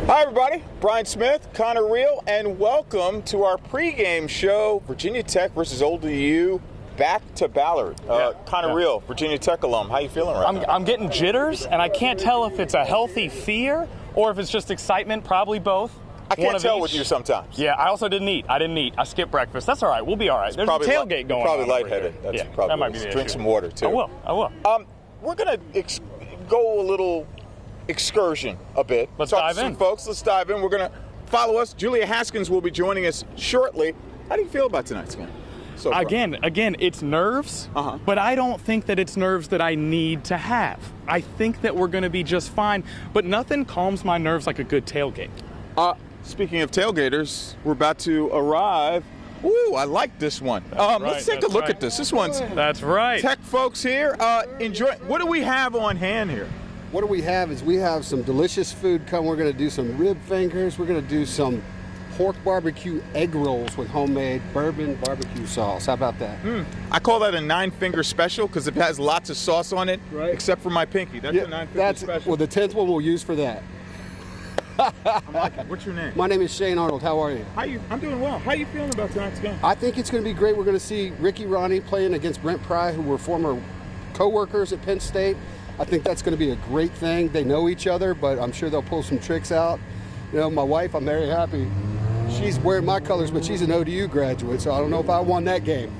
Hi everybody, Brian Smith, Connor Reel, and welcome to our pregame show, Virginia Tech versus ODU, back to Ballard. Connor Reel, Virginia Tech alum, how you feeling right now? I'm getting jitters, and I can't tell if it's a healthy fear or if it's just excitement, probably both. I can't tell with you sometimes. Yeah, I also didn't eat. I skipped breakfast. That's all right. We'll be all right. There's a tailgate going on. Probably lightheaded. That's probably that might be the Drink issue. some water, too. I will. We're going to go a little excursion a bit. Let's dive in. Folks, let's dive in. We're going to follow us. Julia Haskins will be joining us shortly. How do you feel about tonight's game? So far? Again, it's nerves, but I don't think that it's nerves that I need to have. I think that we're going to be just fine, but nothing calms my nerves like a good tailgate. Speaking of tailgaters, we're about to arrive. Ooh, I like this one. Let's take a look at this. This one's That's right. Tech folks here. Enjoy. What do we have on hand here? What do we have is we have some delicious food coming. We're going to do some rib fingers. We're going to do some pork barbecue egg rolls with homemade bourbon barbecue sauce. How about that? I call that a 9-finger special because it has lots of sauce on it, Right. except for my pinky. That's a 9-finger special. Well, the 10th one we'll use for that. I like it. What's your name? My name is Shane Arnold. How are you? I'm doing well. How are you feeling about tonight's game? I think it's going to be great. We're going to see Ricky Rahne playing against Brent Pry, who were former co-workers at Penn State. I think that's going to be a great thing. They know each other, but I'm sure they'll pull some tricks out. You know, my wife, I'm very happy. She's wearing my colors, but she's an ODU graduate, so I don't know if I won that game.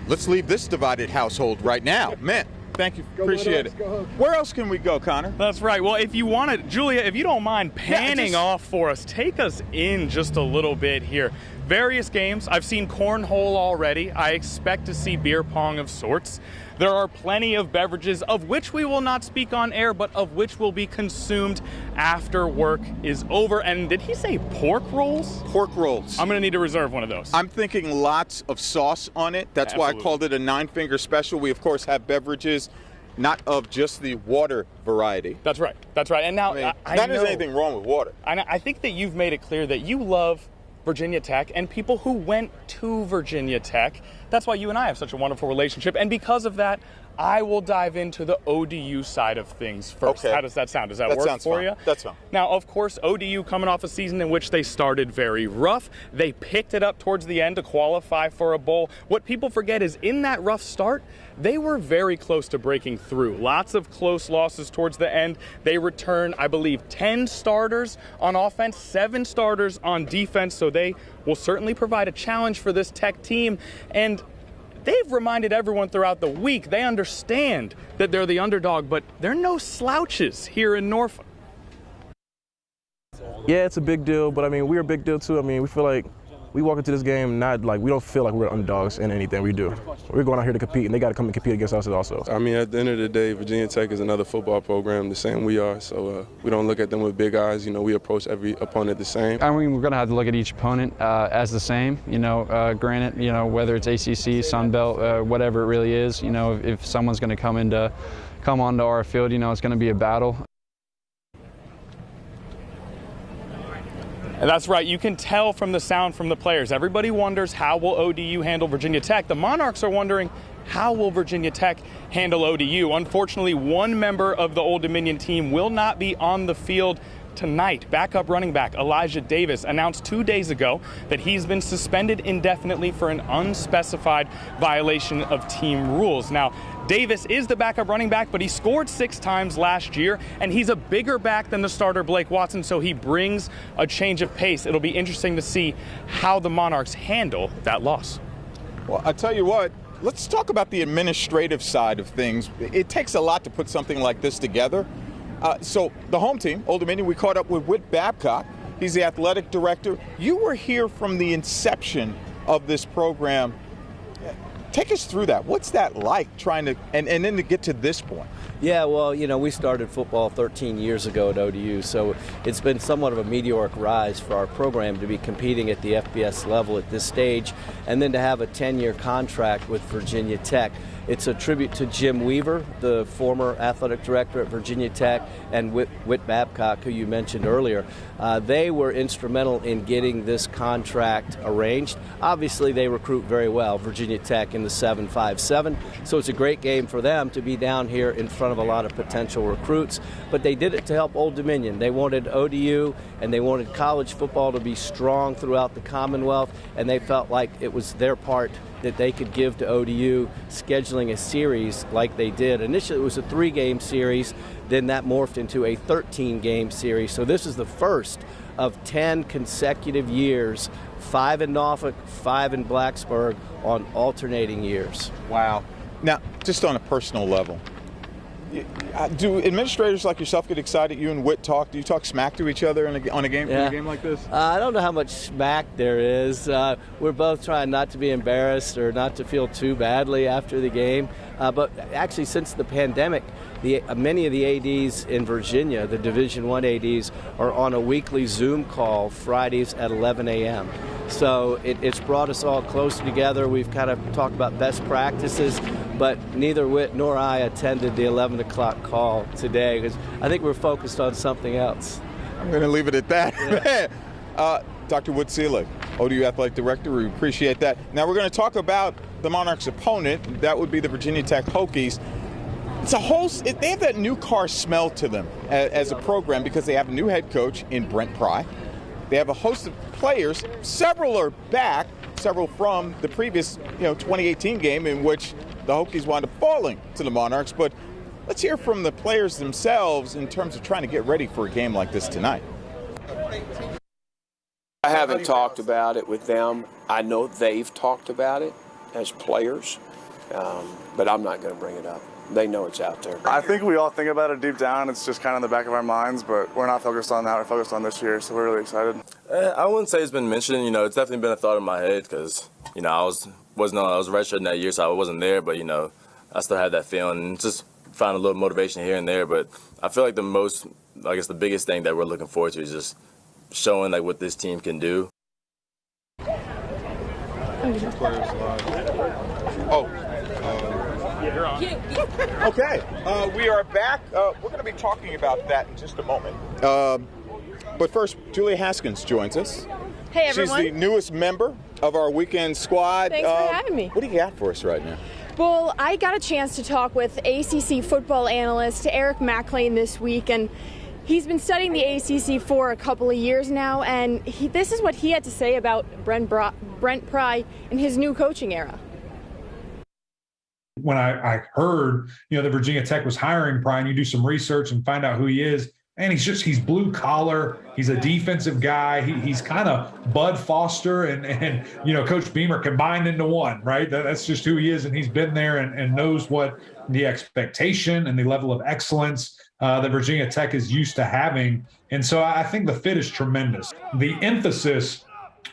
Let's leave this divided household right now. Man, thank you. Appreciate it. Where else can we go, Connor? That's right. Well, if you want to, Julia, if you don't mind panning off for us, take us in just a little bit here. Various games. I've seen cornhole already. I expect to see beer pong of sorts. There are plenty of beverages of which we will not speak on air, but of which will be consumed after work is over. And did he say pork rolls? Pork rolls. I'm going to need to reserve one of those. I'm thinking lots of sauce on it. That's why I called it a 9-finger special. We, of course, have beverages, not of just the water variety. That's right. That's right. And now, I not know, there's anything wrong with water. I think that you've made it clear that you love Virginia Tech and people who went to Virginia Tech. That's why you and I have such a wonderful relationship. And because of that, I will dive into the ODU side of things first. Okay. How does that sound? Does that work for you? That's fine. Now, of course, ODU coming off a season in which they started very rough. They picked it up towards the end to qualify for a bowl. What people forget is in that rough start, they were very close to breaking through. Lots of close losses towards the end. They returned, I believe, 10 starters on offense, 7 starters on defense, so they will certainly provide a challenge for this Tech team. And they've reminded everyone throughout the week, they understand that they're the underdog, but they're no slouches here in Norfolk. Yeah, it's a big deal, but I mean, we're a big deal too. I mean, we feel like we walk into this game not like we don't feel like we're underdogs in anything we do. We're going out here to compete, and they got to come and compete against us also. I mean, at the end of the day, Virginia Tech is another football program, the same we are. So we don't look at them with big eyes. You know, we approach every opponent the same. I mean, we're going to have to look at each opponent as the same. You know, granted, you know, whether it's ACC, Sun Belt, whatever it really is. You know, if someone's going to come onto our field, you know, it's going to be a battle. And that's right, you can tell from the sound from the players. Everybody wonders how will ODU handle Virginia Tech. The Monarchs are wondering how will Virginia Tech handle ODU. Unfortunately, one member of the Old Dominion team will not be on the field tonight. Backup running back Elijah Davis announced 2 days ago that he's been suspended indefinitely for an unspecified violation of team rules. Now, Davis is the backup running back, but he scored 6 times last year, and he's a bigger back than the starter Blake Watson, so he brings a change of pace. It'll be interesting to see how the Monarchs handle that loss. Well, I tell you what, let's talk about the administrative side of things. It takes a lot to put something like this together. So the home team, Old Dominion, we caught up with Whit Babcock. He's the athletic director. You were here from the inception of this program. Take us through that. What's that like trying to, and then to get to this point? Yeah, well, we started football 13 years ago at ODU, so it's been somewhat of a meteoric rise for our program to be competing at the FBS level at this stage, and then to have a 10-year contract with Virginia Tech. It's a tribute to Jim Weaver, the former athletic director at Virginia Tech, and Whit Babcock, who you mentioned earlier. They were instrumental in getting this contract arranged. Obviously, they recruit very well, Virginia Tech in the 7-5-7, so it's a great game for them to be down here in front of a lot of potential recruits. But they did it to help Old Dominion. They wanted ODU and they wanted college football to be strong throughout the Commonwealth, and they felt like it was their part that they could give to ODU, scheduling a series like they did. Initially, it was a 3-game series, then that morphed into a 13-game series. So this is the first of 10 consecutive years, 5 in Norfolk, 5 in Blacksburg, on alternating years. Wow. Now, just on a personal level, do administrators like yourself get excited? You and Whit talk? Do you talk smack to each other on a game in a game like this? I don't know how much smack there is. We're both trying not to be embarrassed or not to feel too badly after the game. But actually, since the pandemic, many of the ADs in Virginia, the Division I ADs, are on a weekly Zoom call Fridays at 11 a.m. So it's brought us all closer together. We've kind of talked about best practices, but neither Whit nor I attended the 11 o'clock call today because I think we're focused on something else. I'm going to leave it at that. Yeah. Dr. Whit Seelig, ODU Athletic Director, we appreciate that. Now we're going to talk about the Monarchs' opponent. That would be the Virginia Tech Hokies. They have that new car smell to them as a program because they have a new head coach in Brent Pry. They have a host of players. Several are back, several from the previous 2018 game in which the Hokies wound up falling to the Monarchs. But let's hear from the players themselves in terms of trying to get ready for a game like this tonight. I haven't talked about it with them. I know they've talked about it as players, but I'm not going to bring it up. They know it's out there. I think we all think about it deep down. It's just kind of in the back of our minds, but we're not focused on that. We're focused on this year, so we're really excited. I wouldn't say it's been mentioned. It's definitely been a thought in my head because, I was redshirting that year, so I wasn't there, but, I still had that feeling and just found a little motivation here and there. But I feel like the biggest thing that we're looking forward to is just showing, what this team can do. Okay, we are back. We're going to be talking about that in just a moment. But first, Julia Haskins joins us. Hey, everyone. She's the newest member of our weekend squad. Thanks for having me. What do you got for us right now? Well, I got a chance to talk with ACC football analyst Eric McLean this week, and he's been studying the ACC for a couple of years now, and this is what he had to say about Brent Pry and his new coaching era. When I heard, that Virginia Tech was hiring Pry, and you do some research and find out who he is, and he's blue collar. He's a defensive guy. He's kind of Bud Foster and Coach Beamer combined into one, right? That's just who he is, and he's been there and knows what the expectation and the level of excellence that Virginia Tech is used to having. And so I think the fit is tremendous. The emphasis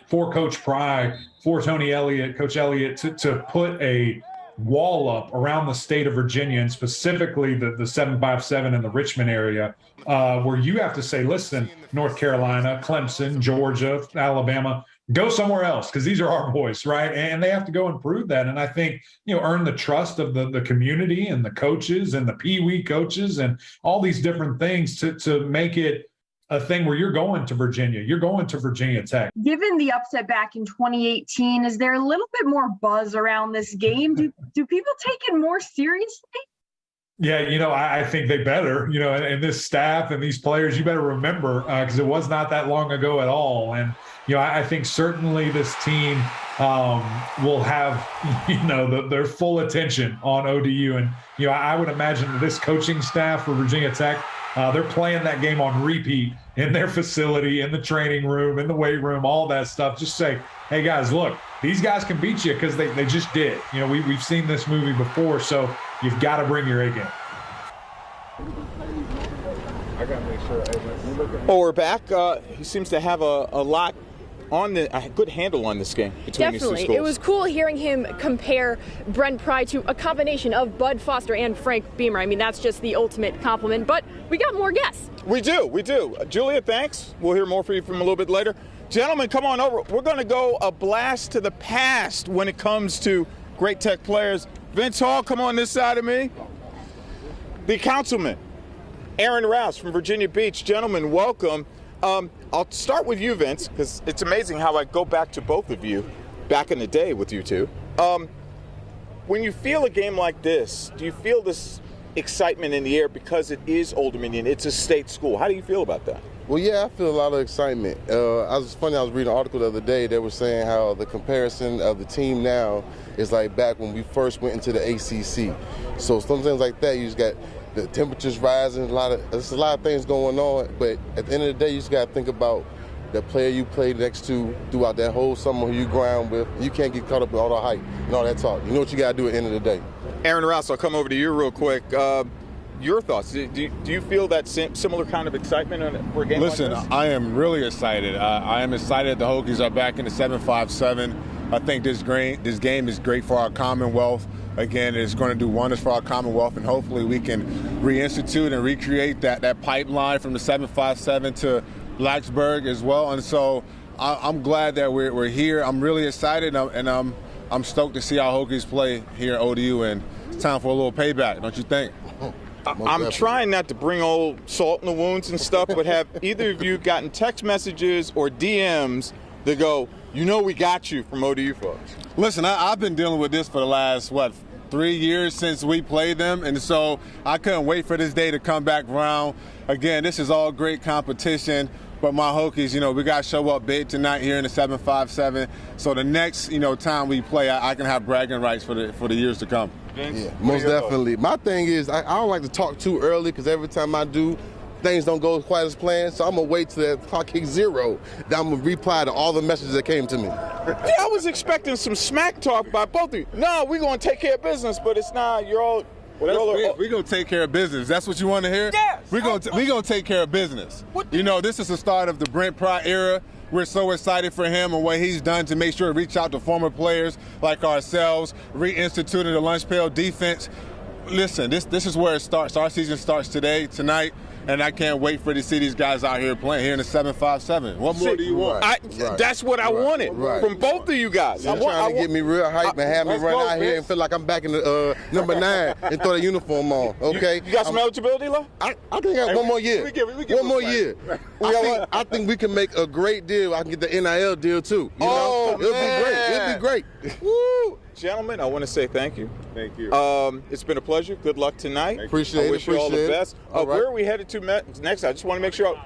for Coach Pry, for Tony Elliott, Coach Elliott, to put a wall up around the state of Virginia, and specifically the 757 in the Richmond area, where you have to say, listen, North Carolina, Clemson, Georgia, Alabama, go somewhere else because these are our boys, right? And they have to go and prove that. And I think, earn the trust of the community and the coaches and the Pee-wee coaches and all these different things to make it a thing where you're going to Virginia. You're going to Virginia Tech. Given the upset back in 2018, is there a little bit more buzz around this game? Do people take it more seriously? Yeah, I think they better, and this staff and these players, you better remember, because it was not that long ago at all. And, I think certainly this team will have, their full attention on ODU. And, I would imagine that this coaching staff for Virginia Tech, they're playing that game on repeat in their facility, in the training room, in the weight room, all that stuff. Just say, hey, guys, look, these guys can beat you because they just did. We've seen this movie before, so you've got to bring your A game. Well, we're back. He seems to have a lot a good handle on this game between these two Definitely. schools. It was cool hearing him compare Brent Pry to a combination of Bud Foster and Frank Beamer. I mean, that's just the ultimate compliment. But we got more guests. We do. Julia, thanks. We'll hear more from you from a little bit later. Gentlemen, come on over. We're going to go a blast to the past when it comes to great Tech players. Vince Hall, come on this side of me. The councilman, Aaron Rouse from Virginia Beach. Gentlemen, welcome. I'll start with you, Vince, because it's amazing how I go back to both of you back in the day with you two. When you feel a game like this, do you feel this excitement in the air because it is Old Dominion, it's a state school? How do you feel about that? Well, yeah, I feel a lot of excitement. I was reading an article the other day that was saying how the comparison of the team now is like back when we first went into the ACC. So some things like that, you just got the temperatures rising, there's a lot of things going on, but at the end of the day, you just got to think about the player you played next to throughout that whole summer, who you grind with. You can't get caught up in all the hype and all that talk. You know what you got to do at the end of the day. Aaron Rouse, I'll come over to you real quick. Your thoughts? Do you feel that similar kind of excitement for a game like this? Listen, I am really excited. I am excited that the Hokies are back in the 7-5-7. I think this game is great for our Commonwealth. Again, it's going to do wonders for our Commonwealth, and hopefully we can reinstitute and recreate that pipeline from the 7-5-7 to Blacksburg as well. And so I'm glad that we're here. I'm really excited, and I'm stoked to see our Hokies play here at ODU, and it's time for a little payback, don't you think? I'm trying not to bring old salt in the wounds and stuff, but have either of you gotten text messages or DMs that go, we got you from ODU folks? Listen, I've been dealing with this for the last, 3 years since we played them, and so I couldn't wait for this day to come back around. Again, this is all great competition, but my Hokies, we got to show up big tonight here in the 7-5-7, so the next, time we play, I can have bragging rights for the years to come. Yeah, most definitely. My thing is, I don't like to talk too early, because every time I do, things don't go quite as planned, so I'm going to wait till the clock hits 0, then I'm going to reply to all the messages that came to me. Yeah, I was expecting some smack talk by both of you. No, we're going to take care of business, but it's not. You're all... We're going to take care of business. That's what you want to hear? Yes. We're going to take care of business. This is the start of the Brent Pry era. We're so excited for him and what he's done to make sure to reach out to former players like ourselves, reinstituting the lunch pail defense. Listen, this is where it starts. Our season starts tonight, and I can't wait to see these guys out here playing here in the 7-5-7. What more do you want? That's what I wanted from both of you guys. You're trying to get me real hype and have me run out here and feel like I'm back in the number 9 and throw the uniform on, okay? You got some eligibility left? I think I got one more year. One more year. I think we can make a great deal. I can get the NIL deal, too. It'll be great. Woo! Gentlemen, I want to say thank you. Thank you. It's been a pleasure. Good luck tonight. Appreciate it. I wish you all the best. Where are we headed to next? I just want to make sure.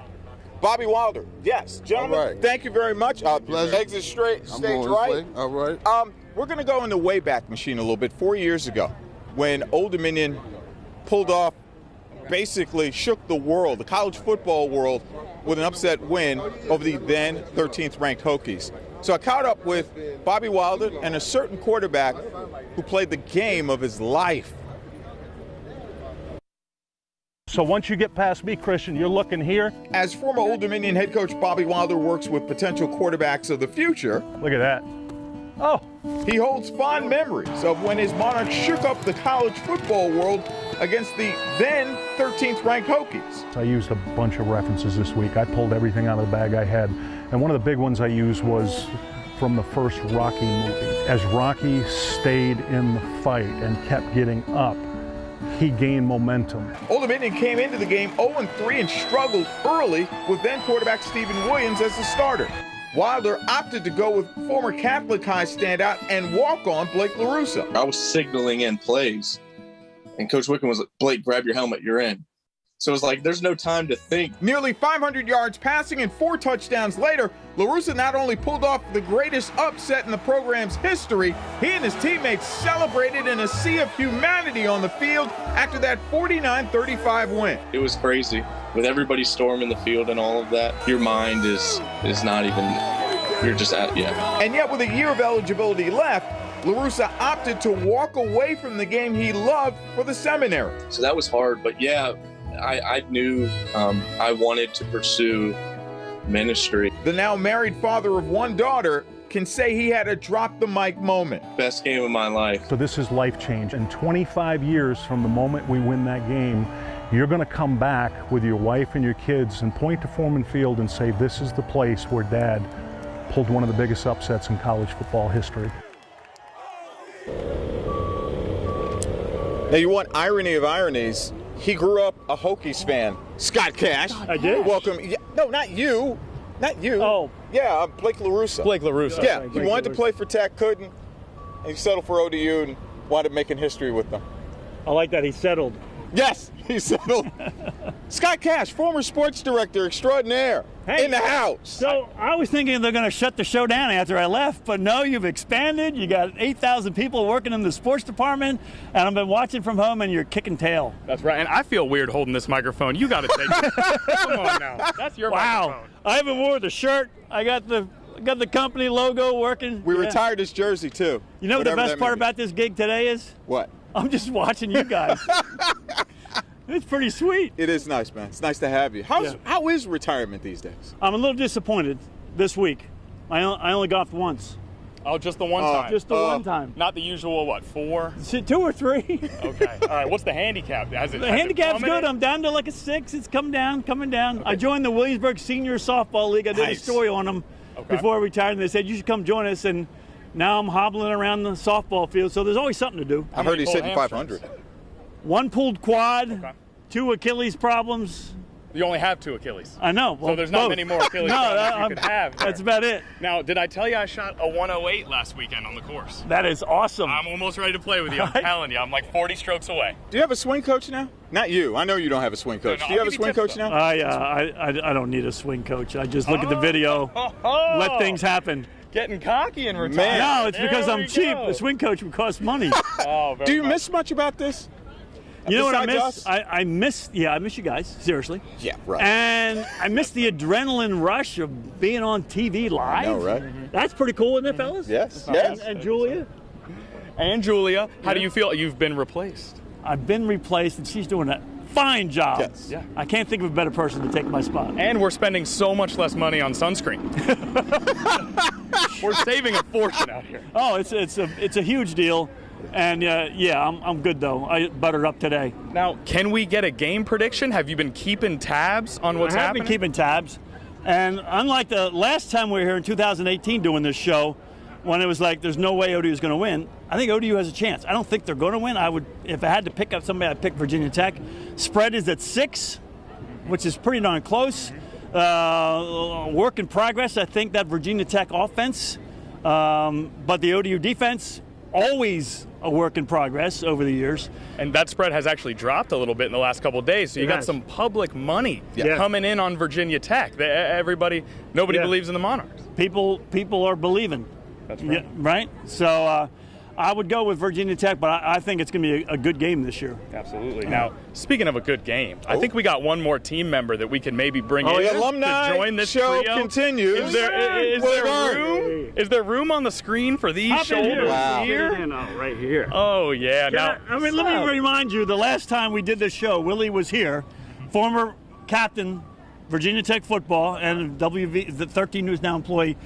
Bobby Wilder. Yes. Gentlemen, thank you very much. Exit stage right. All right. We're going to go in the Wayback Machine a little bit. 4 years ago, when Old Dominion pulled off, basically shook the world, the college football world, with an upset win over the then 13th ranked Hokies. So I caught up with Bobby Wilder and a certain quarterback who played the game of his life. So once you get past me, Christian, you're looking here. As former Old Dominion head coach Bobby Wilder works with potential quarterbacks of the future. Look at that. Oh. He holds fond memories of when his Monarchs shook up the college football world against the then 13th ranked Hokies. I used a bunch of references this week. I pulled everything out of the bag I had. And one of the big ones I used was from the first Rocky movie. As Rocky stayed in the fight and kept getting up, he gained momentum. Old Dominion came into the game 0-3 and struggled early with then quarterback Stephen Williams as the starter. Wilder opted to go with former Catholic High standout and walk-on Blake LaRussa. I was signaling in plays, and Coach Wickham was like, Blake, grab your helmet, you're in. So it was like, there's no time to think. Nearly 500 yards passing and 4 touchdowns later, LaRussa not only pulled off the greatest upset in the program's history, he and his teammates celebrated in a sea of humanity on the field after that 49-35 win. It was crazy. With everybody storming the field and all of that, your mind is not even, you're just at, And yet with a year of eligibility left, LaRussa opted to walk away from the game he loved for the seminary. So that was hard, but yeah, I knew I wanted to pursue ministry. The now married father of one daughter can say he had a drop the mic moment. Best game of my life. So this is life change. And 25 years from the moment we win that game, you're going to come back with your wife and your kids and point to Foreman Field and say, this is the place where Dad pulled one of the biggest upsets in college football history. Now, you want irony of ironies. He grew up a Hokies fan. Scott Cash. I did? Welcome. Yeah, no, not you. Not you. Oh. Yeah, Blake LaRussa. Blake LaRussa. Yeah, Blake he wanted to LaRussa. play for Tech, couldn't. And he settled for ODU and wound up making history with them. I like that he settled. Yes, he settled. Scott Cash, former sports director extraordinaire, in the house. So I was thinking they're going to shut the show down after I left, but no, you've expanded. You got 8,000 people working in the sports department, and I've been watching from home, and you're kicking tail. That's right. And I feel weird holding this microphone. You got to take it. Come on now. That's your microphone. I haven't worn the shirt. I got the company logo working. We retired his jersey, too. You know what the best part about this gig today is? What? I'm just watching you guys. It's pretty sweet. It is nice, man. It's nice to have you. How is retirement these days? I'm a little disappointed this week. I only golfed once. Oh, just the one time? Just the one time. Not the usual, what, 4? 2 or 3. Okay. All right, what's the handicap? The handicap's good. I'm down to like a 6. It's coming down. Okay. I joined the Williamsburg Senior Softball League. I did a story on them before I retired, and they said, you should come join us, and now I'm hobbling around the softball field, so there's always something to do. I heard he's hitting 500. 1 pulled quad, 2 Achilles problems. You only have 2 Achilles. I know. So there's not many more Achilles problems you could have there. That's about it. Now, did I tell you I shot a 108 last weekend on the course? That is awesome. I'm almost ready to play with you. I'm telling you. I'm like 40 strokes away. Do you have a swing coach now? Not you. I know you don't have a swing coach. Do you have a swing coach now? I don't need a swing coach. I just look at the video, let things happen. Getting cocky and retired. No, it's because I'm cheap. The swing coach would cost money. Do you miss much about this? You know what I Besides miss? I miss you guys, seriously. Yeah, right. And I miss the adrenaline rush of being on TV live. I know, right? That's pretty cool, isn't it, fellas? Yes. And Julia? And Julia, how do you feel? You've been replaced. I've been replaced, and she's doing a fine job. Yes. Yeah. I can't think of a better person to take my spot. And we're spending so much less money on sunscreen. We're saving a fortune out here. Oh, it's a huge deal. And I'm good though. I buttered up today. Now, can we get a game prediction? Have you been keeping tabs on what's happening? I have been keeping tabs. And unlike the last time we were here in 2018 doing this show, when it was like there's no way ODU is going to win, I think ODU has a chance. I don't think they're going to win. If I had to pick up somebody, I'd pick Virginia Tech. Spread is at 6, which is pretty darn close. Work in progress. I think that Virginia Tech offense, but the ODU defense, always a work in progress over the years. And that spread has actually dropped a little bit in the last couple of days. So you got some public money coming in on Virginia Tech. Nobody believes in the Monarchs. People are believing. That's right. Yeah, right? So I would go with Virginia Tech, but I think it's going to be a good game this year. Absolutely. Now, speaking of a good game, I think we got one more team member that we can maybe bring in the alumni to join this show trio. continues. Is there room on the screen for these shoulders here? Right here. Oh, yeah. Let me remind you, the last time we did this show, Willie was here, former captain, Virginia Tech football, and the 13 News Now employee.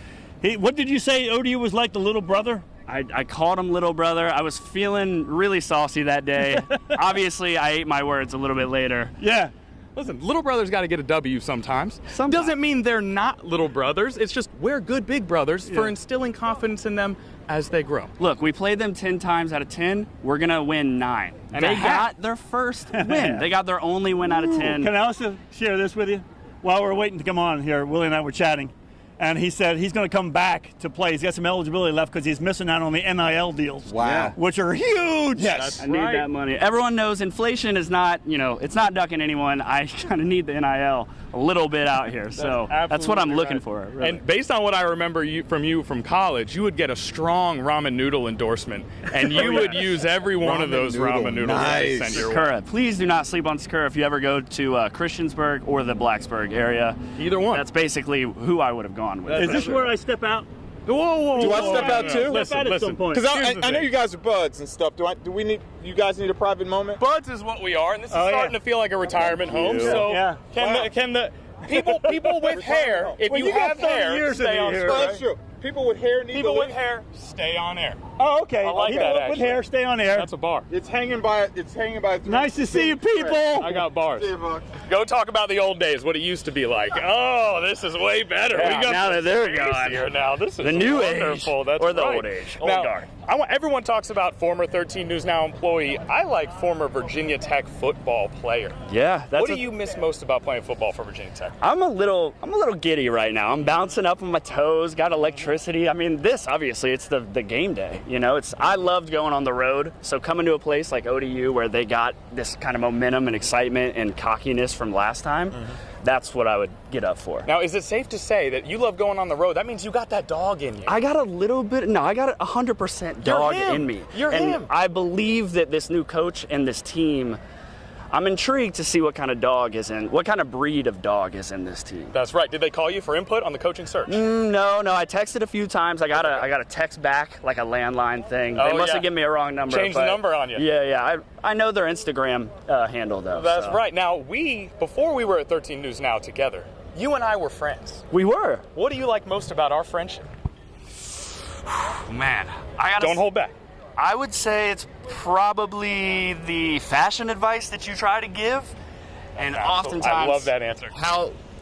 What did you say ODU was like, the little brother? I called him little brother. I was feeling really saucy that day. Obviously, I ate my words a little bit later. Yeah. Listen, little brothers got to get a W sometimes. Doesn't mean they're not little brothers. It's just we're good big brothers for instilling confidence in them as they grow. Look, we played them 10 times out of 10. We're going to win 9. And they got their first win. They got their only win out of 10. Can I also share this with you? While we're waiting to come on here, Willie and I were chatting. And he said he's going to come back to play. He's got some eligibility left because he's missing out on the NIL deals. Wow. Which are huge. Yes. I need that money. Everyone knows inflation is not, it's not ducking anyone. I kind of need the NIL a little bit out here. So that's what I'm looking for. Really. And based on what I remember from college, you would get a strong ramen noodle endorsement. And you would use every one of those ramen noodles. Nice. Send your Sakura. Please do not sleep on Sakura if you ever go to Christiansburg or the Blacksburg area. Either one. That's basically who I would have gone with. Is this where I step out? Whoa, do I step out too? Step out at some point. Because I know you guys are buds and stuff. You guys need a private moment? Buds is what we are, and this is starting to feel like a retirement home. So can People with hair, if you have hair, stay on screen. That's true. People with hair need People to with leave. hair, stay on air. Oh, okay. I like that, With actually. hair, stay on air. That's a bar. It's hanging by. Nice to see you, people. I got bars. Go talk about the old days, what it used to be like. Oh, this is way better. Yeah, we got now that they're space gone. here now. This is The new wonderful. age, That's or the right. old age, old Now, guard. Everyone talks about former 13 News Now employee. I like former Virginia Tech football player. Yeah, What do you miss most about playing football for Virginia Tech? I'm a little giddy right now. I'm bouncing up on my toes, got electricity. I mean, obviously it's the game day. You know, I loved going on the road. So coming to a place like ODU where they got this kind of momentum and excitement and cockiness from last time, that's what I would get up for. Now, is it safe to say that you love going on the road? That means you got that dog in you. I got a little bit, no, I got 100% dog in me. You're and him. I believe that this new coach and this team, I'm intrigued to see what kind of breed of dog is in this team. That's right. Did they call you for input on the coaching search? No. I texted a few times. I got a text back, like a landline thing. They must have given me a wrong number. Changed the number on you. Yeah. I know their Instagram handle, though. That's right. Now, before we were at 13 News Now together, you and I were friends. We were. What do you like most about our friendship? Man, Don't hold back. I would say it's probably the fashion advice that you try to give, and oftentimes I love that answer.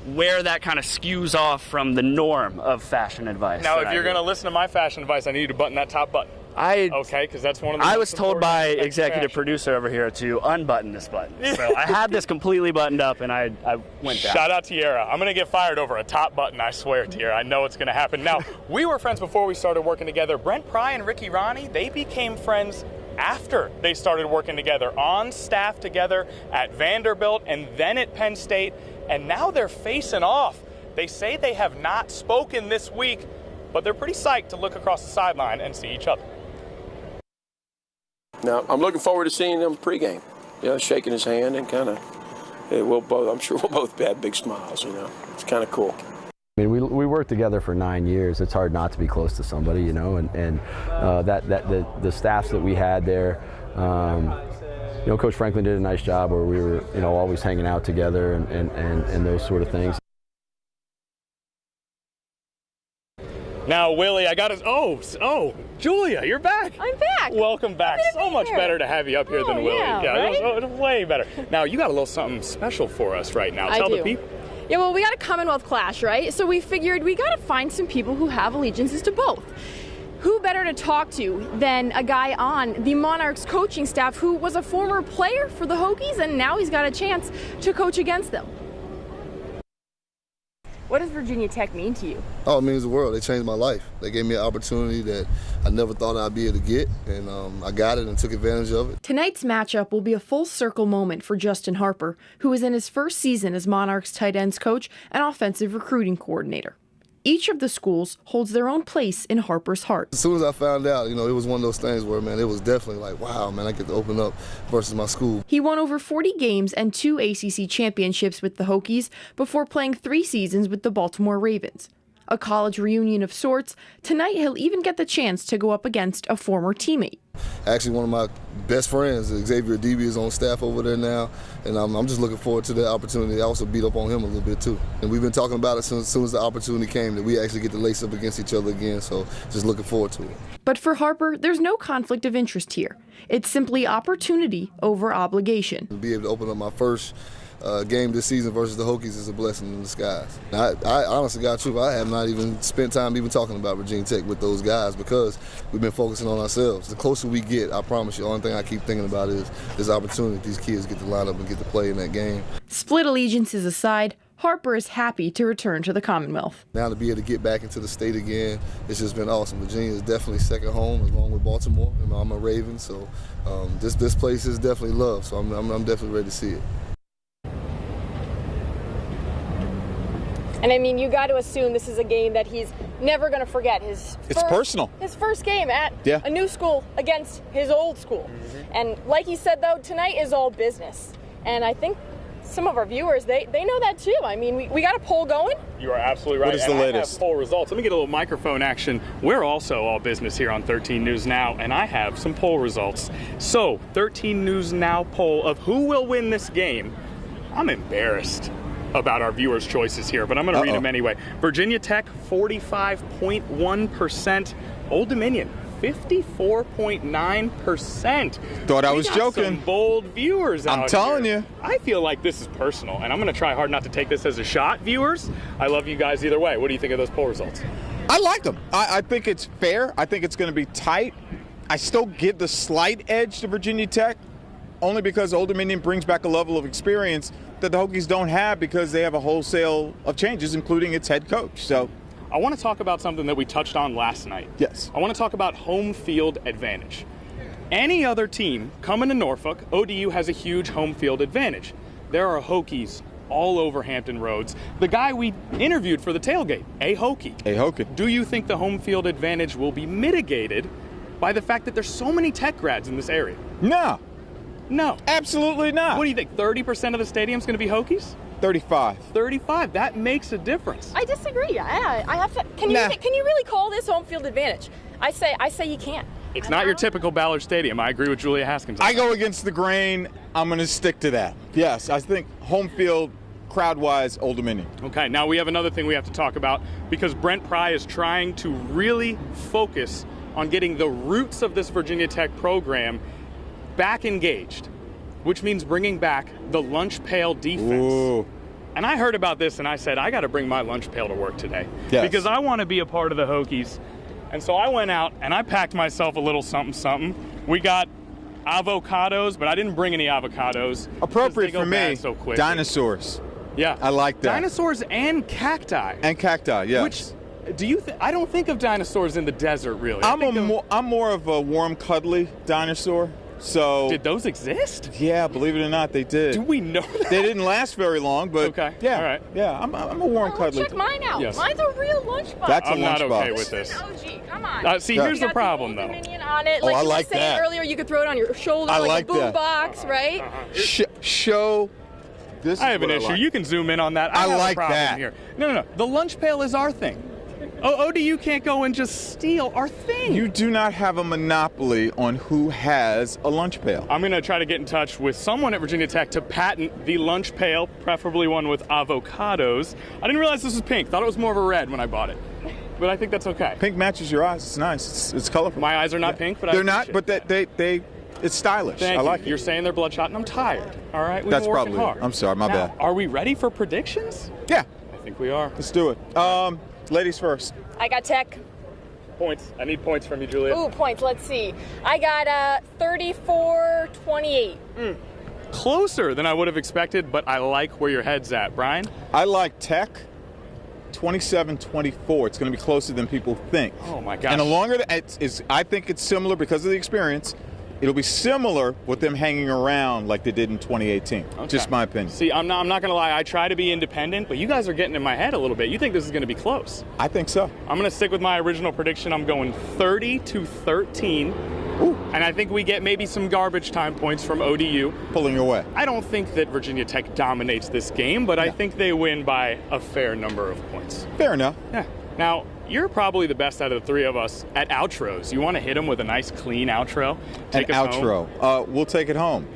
Where that kind of skews off from the norm of fashion advice. Now, if you're going to listen to my fashion advice, I need you to button that top button. Okay, because that's one of the. I was told by executive producer over here to unbutton this button, so I had this completely buttoned up, and I went down. Shout out Tierra. I'm going to get fired over a top button, I swear, Tierra. I know it's going to happen. Now, we were friends before we started working together. Brent Pry and Ricky Rahne, they became friends after they started working together, on staff together at Vanderbilt and then at Penn State, and now they're facing off. They say they have not spoken this week, but they're pretty psyched to look across the sideline and see each other. Now, I'm looking forward to seeing them pregame. Shaking his hand and kind of, I'm sure we'll both have big smiles, It's kind of cool. I mean, we worked together for 9 years. It's hard not to be close to somebody, and the staffs that we had there, Coach Franklin did a nice job where we were, always hanging out together and those sort of things. Now, Willie, I got to. Oh, Julia, you're back. I'm back. Welcome back. So much better to have you up here than Willie. Right? It was way better. Now, you got a little something special for us right now. Tell the people. Yeah, well, we got a Commonwealth clash, right? So we figured we got to find some people who have allegiances to both. Who better to talk to than a guy on the Monarchs coaching staff who was a former player for the Hokies and now he's got a chance to coach against them? What does Virginia Tech mean to you? Oh, it means the world. They changed my life. They gave me an opportunity that I never thought I'd be able to get, and I got it and took advantage of it. Tonight's matchup will be a full circle moment for Justin Harper, who is in his first season as Monarchs tight ends coach and offensive recruiting coordinator. Each of the schools holds their own place in Harper's heart. As soon as I found out, it was one of those things where, man, it was definitely like, wow, man, I get to open up versus my school. He won over 40 games and 2 ACC championships with the Hokies before playing 3 seasons with the Baltimore Ravens. A college reunion of sorts, tonight he'll even get the chance to go up against a former teammate. Actually, one of my best friends, Xavier Debe, is on staff over there now, and I'm just looking forward to the opportunity. I also beat up on him a little bit too. And we've been talking about it as soon as the opportunity came that we actually get to lace up against each other again, so just looking forward to it. But for Harper, there's no conflict of interest here. It's simply opportunity over obligation. To be able to open up my first game this season versus the Hokies is a blessing in disguise. I honestly got truth, I have not even spent time even talking about Virginia Tech with those guys because we've been focusing on ourselves. The closer we get, I promise you, the only thing I keep thinking about is this opportunity these kids get to line up and get to play in that game. Split allegiances aside, Harper is happy to return to the Commonwealth. Now to be able to get back into the state again, it's just been awesome. Virginia is definitely second home along with Baltimore. I'm a Raven, so this place is definitely loved, so I'm definitely ready to see it. And I mean, you got to assume this is a game that he's never going to forget. It's personal. His first game at a new school against his old school. And like he said, though, tonight is all business. And I think some of our viewers, they know that too. I mean, we got a poll going. You are absolutely right. What is the latest? I have poll results. Let me get a little microphone action. We're also all business here on 13 News Now, and I have some poll results. So, 13 News Now poll of who will win this game. I'm embarrassed. about our viewers' choices here, but I'm going to read them anyway. Virginia Tech, 45.1%. Old Dominion, 54.9%. Thought I was joking. Some bold viewers out I'm telling here. you. I feel like this is personal, and I'm going to try hard not to take this as a shot, viewers. I love you guys either way. What do you think of those poll results? I like them. I think it's fair. I think it's going to be tight. I still give the slight edge to Virginia Tech, only because Old Dominion brings back a level of experience that the Hokies don't have because they have a wholesale of changes, including its head coach. So I want to talk about something that we touched on last night. Yes. I want to talk about home field advantage. Any other team coming to Norfolk, ODU has a huge home field advantage. There are Hokies all over Hampton Roads. The guy we interviewed for the tailgate, a Hokie. A Hokie. Do you think the home field advantage will be mitigated by the fact that there's so many Tech grads in this area? No. No. Absolutely not. What do you think? 30% of the stadium's going to be Hokies? 35. 35. That makes a difference. I disagree. I have to. Can you really call this home field advantage? I say you can't. It's not your typical Ballard Stadium. I agree with Julia Haskins. I go against the grain. I'm going to stick to that. Yes, I think home field, crowd-wise, Old Dominion. Okay, now we have another thing we have to talk about because Brent Pry is trying to really focus on getting the roots of this Virginia Tech program back engaged, which means bringing back the lunch pail defense. Ooh. And I heard about this and I said, I got to bring my lunch pail to work today because I want to be a part of the Hokies. And so I went out and I packed myself a little something. We got avocados, but I didn't bring any avocados. Appropriate for me, so quick. dinosaurs. Yeah. I like that. Dinosaurs and cacti. And cacti, yes. Which, do you I don't think of dinosaurs in the desert, really. I'm more of a warm, cuddly dinosaur. So did those exist? Yeah, believe it or not, they did. Do we know that? They didn't last very long, but okay. Yeah, all right. Yeah, I'm a warm, cuddly. Check mine out. Yes. Mine's a real lunchbox. That's a I'm not lunchbox. okay with this. OG, come on. See, here's the problem, though. Dominion on it. Oh, Like I you like were saying that. earlier, you could throw it on your shoulder I like like a boom that. box, right? Show. This I have is an what issue. like. You can zoom in on that. I have like a problem that. Here. No. The lunch pail is our thing. ODU can't go and just steal our thing. You do not have a monopoly on who has a lunch pail. I'm going to try to get in touch with someone at Virginia Tech to patent the lunch pail, preferably one with avocados. I didn't realize this was pink. Thought it was more of a red when I bought it. But I think that's okay. Pink matches your eyes. It's nice. It's colorful. My eyes are not pink, but they're not. But they it's stylish. Thank I you. like it. You're saying they're bloodshot, and I'm tired. All right, we've That's been working probably hard. it. I'm sorry, my Now, bad. Are we ready for predictions? Yeah, I think we are. let's do it. Ladies first. I got Tech. Points. I need points from you, Julia. Ooh, points. Let's see. I got 34-28. Closer than I would have expected, but I like where your head's at, Brian. I like Tech. 27-24. It's going to be closer than people think. Oh my gosh. And the longer I think it's similar because of the experience. It'll be similar with them hanging around like they did in 2018. Okay. Just my opinion. See, I'm not going to lie. I try to be independent, but you guys are getting in my head a little bit. You think this is going to be close. I think so. I'm going to stick with my original prediction. I'm going 30-13. Ooh. And I think we get maybe some garbage time points from ODU. Pulling away. I don't think that Virginia Tech dominates this game, but I think they win by a fair number of points. Fair enough. Yeah. Now, you're probably the best out of the three of us at outros. You want to hit them with a nice, clean outro? Take us outro. home? We'll take it home.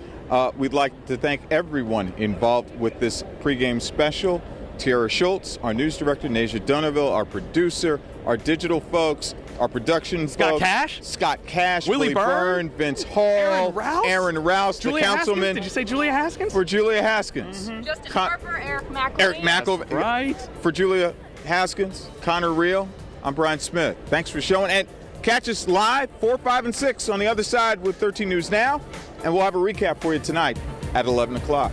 We'd like to thank everyone involved with this pregame special. Tiara Schultz, our news director, Nasia Dunaville, our producer, our digital folks, our production folks. Scott Cash, Willie Willie Byrne, Vince Hall, Aaron Rouse, the councilman. Haskins? Did you say Julia Haskins? For Julia Haskins. Mm-hmm. Justin Harper, Eric McElvey. Eric McElvey. Right. For Julia Haskins, Connor Reel, I'm Brian Smith. Thanks for showing. And catch us live 4, 5, and 6 on the other side with 13 News Now. And we'll have a recap for you tonight at 11 o'clock.